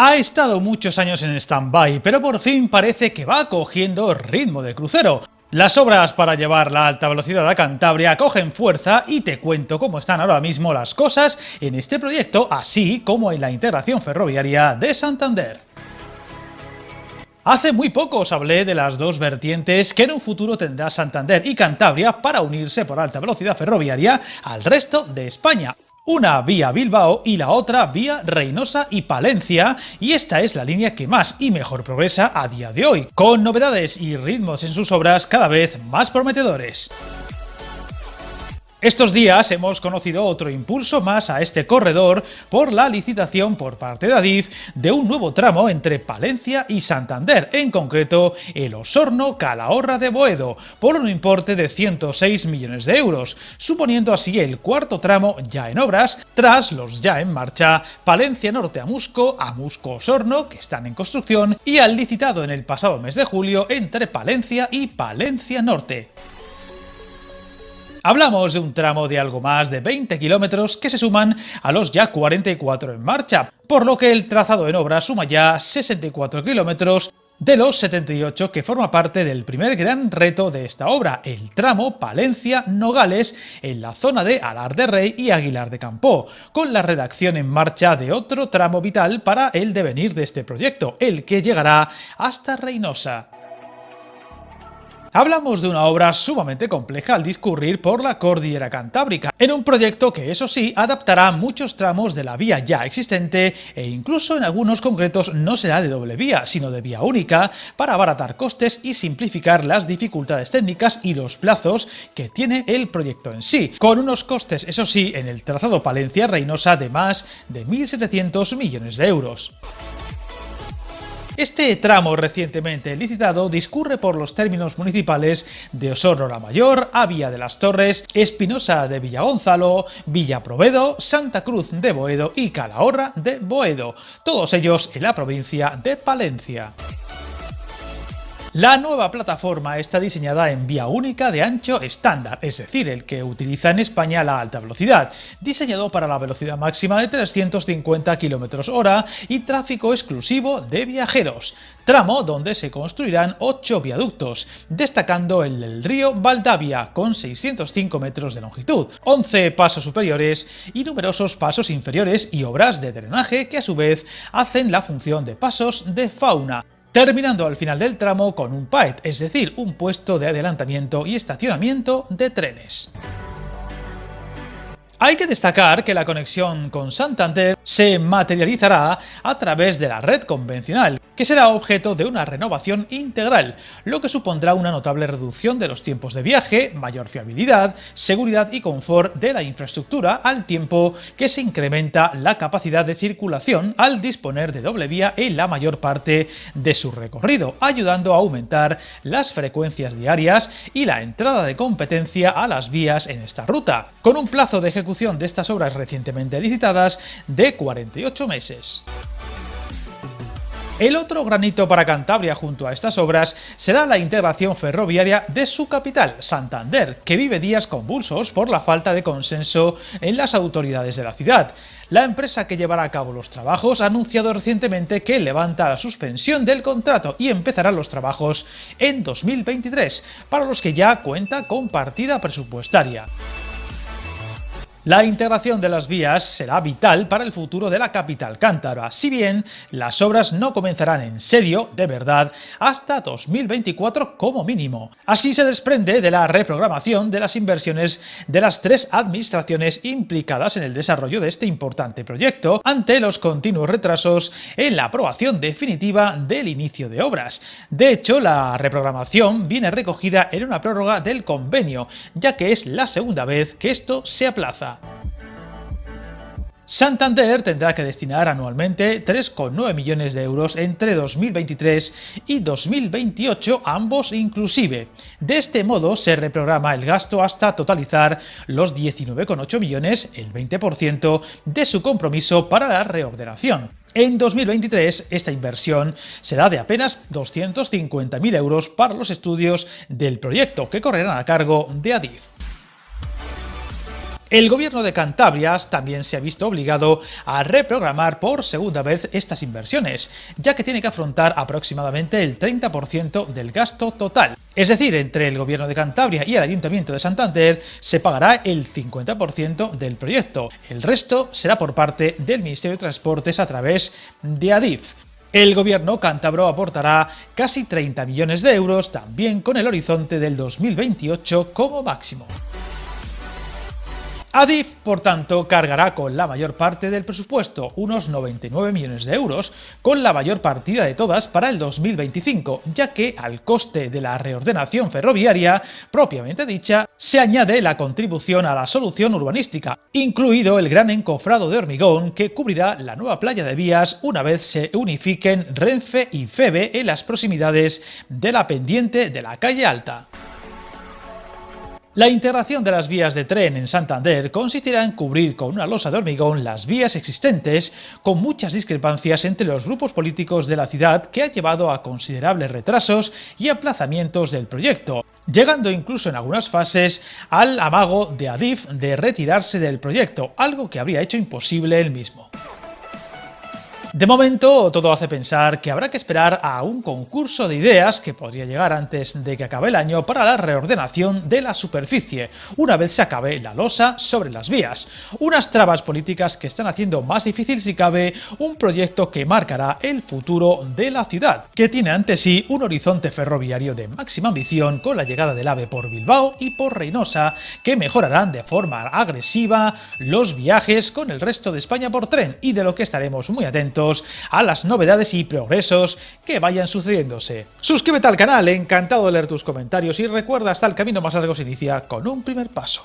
Ha estado muchos años en stand-by, pero por fin parece que va cogiendo ritmo de crucero. Las obras para llevar la alta velocidad a Cantabria cogen fuerza y te cuento cómo están ahora mismo las cosas en este proyecto, así como en la integración ferroviaria de Santander. Hace muy poco os hablé de las dos vertientes que en un futuro tendrá Santander y Cantabria para unirse por alta velocidad ferroviaria al resto de España. Una vía Bilbao y la otra vía Reinosa y Palencia, y esta es la línea que más y mejor progresa a día de hoy, con novedades y ritmos en sus obras cada vez más prometedores. Estos días hemos conocido otro impulso más a este corredor por la licitación por parte de Adif de un nuevo tramo entre Palencia y Santander, en concreto el Osorno-Calahorra de Boedo, por un importe de 106 millones de euros, suponiendo así el cuarto tramo ya en obras, tras los ya en marcha Palencia Norte a Musco-Osorno, que están en construcción, y al licitado en el pasado mes de julio entre Palencia y Palencia Norte. Hablamos de un tramo de algo más de 20 kilómetros que se suman a los ya 44 en marcha, por lo que el trazado en obra suma ya 64 kilómetros de los 78 que forma parte del primer gran reto de esta obra, el tramo Palencia-Nogales en la zona de Alar de Rey y Aguilar de Campoo, con la redacción en marcha de otro tramo vital para el devenir de este proyecto, el que llegará hasta Reinosa. Hablamos de una obra sumamente compleja al discurrir por la cordillera cantábrica, en un proyecto que eso sí adaptará muchos tramos de la vía ya existente e incluso en algunos concretos no será de doble vía, sino de vía única, para abaratar costes y simplificar las dificultades técnicas y los plazos que tiene el proyecto en sí, con unos costes eso sí en el trazado Palencia-Reinosa de más de 1.700 millones de euros. Este tramo recientemente licitado discurre por los términos municipales de Osorno la Mayor, Avia de las Torres, Espinosa de Villagonzalo, Villaprovedo, Santa Cruz de Boedo y Calahorra de Boedo, todos ellos en la provincia de Palencia. La nueva plataforma está diseñada en vía única de ancho estándar, es decir, el que utiliza en España la alta velocidad, diseñado para la velocidad máxima de 350 km/h y tráfico exclusivo de viajeros, tramo donde se construirán 8 viaductos, destacando el del río Valdavia, con 605 metros de longitud, 11 pasos superiores y numerosos pasos inferiores y obras de drenaje que a su vez hacen la función de pasos de fauna, terminando al final del tramo con un PAET, es decir, un puesto de adelantamiento y estacionamiento de trenes. Hay que destacar que la conexión con Santander se materializará a través de la red convencional, que será objeto de una renovación integral, lo que supondrá una notable reducción de los tiempos de viaje, mayor fiabilidad, seguridad y confort de la infraestructura, al tiempo que se incrementa la capacidad de circulación al disponer de doble vía en la mayor parte de su recorrido, ayudando a aumentar las frecuencias diarias y la entrada de competencia a las vías en esta ruta, con un plazo de ejecución de estas obras recientemente licitadas de 48 meses. El otro granito para Cantabria junto a estas obras será la integración ferroviaria de su capital, Santander, que vive días convulsos por la falta de consenso en las autoridades de la ciudad. La empresa que llevará a cabo los trabajos ha anunciado recientemente que levanta la suspensión del contrato y empezará los trabajos en 2023, para los que ya cuenta con partida presupuestaria. La integración de las vías será vital para el futuro de la capital cántabra, si bien las obras no comenzarán en serio, de verdad, hasta 2024 como mínimo. Así se desprende de la reprogramación de las inversiones de las tres administraciones implicadas en el desarrollo de este importante proyecto, ante los continuos retrasos en la aprobación definitiva del inicio de obras. De hecho, la reprogramación viene recogida en una prórroga del convenio, ya que es la segunda vez que esto se aplaza. Santander tendrá que destinar anualmente 3,9 millones de euros entre 2023 y 2028, ambos inclusive. De este modo se reprograma el gasto hasta totalizar los 19,8 millones, el 20% de su compromiso para la reordenación. En 2023, esta inversión será de apenas 250.000 euros para los estudios del proyecto, que correrán a cargo de Adif. El gobierno de Cantabria también se ha visto obligado a reprogramar por segunda vez estas inversiones, ya que tiene que afrontar aproximadamente el 30% del gasto total. Es decir, entre el gobierno de Cantabria y el Ayuntamiento de Santander se pagará el 50% del proyecto. El resto será por parte del Ministerio de Transportes a través de Adif. El gobierno cántabro aportará casi 30 millones de euros, también con el horizonte del 2028 como máximo. Adif, por tanto, cargará con la mayor parte del presupuesto, unos 99 millones de euros, con la mayor partida de todas para el 2025, ya que al coste de la reordenación ferroviaria, propiamente dicha, se añade la contribución a la solución urbanística, incluido el gran encofrado de hormigón que cubrirá la nueva playa de vías una vez se unifiquen Renfe y Feve en las proximidades de la pendiente de la calle Alta. La integración de las vías de tren en Santander consistirá en cubrir con una losa de hormigón las vías existentes, con muchas discrepancias entre los grupos políticos de la ciudad que ha llevado a considerables retrasos y aplazamientos del proyecto, llegando incluso en algunas fases al amago de Adif de retirarse del proyecto, algo que habría hecho imposible el mismo. De momento, todo hace pensar que habrá que esperar a un concurso de ideas que podría llegar antes de que acabe el año para la reordenación de la superficie, una vez se acabe la losa sobre las vías. Unas trabas políticas que están haciendo más difícil, si cabe, un proyecto que marcará el futuro de la ciudad, que tiene ante sí un horizonte ferroviario de máxima ambición con la llegada del AVE por Bilbao y por Reynosa, que mejorarán de forma agresiva los viajes con el resto de España por tren, y de lo que estaremos muy atentos a las novedades y progresos que vayan sucediéndose. Suscríbete al canal, encantado de leer tus comentarios, y recuerda, hasta el camino más largo se inicia con un primer paso.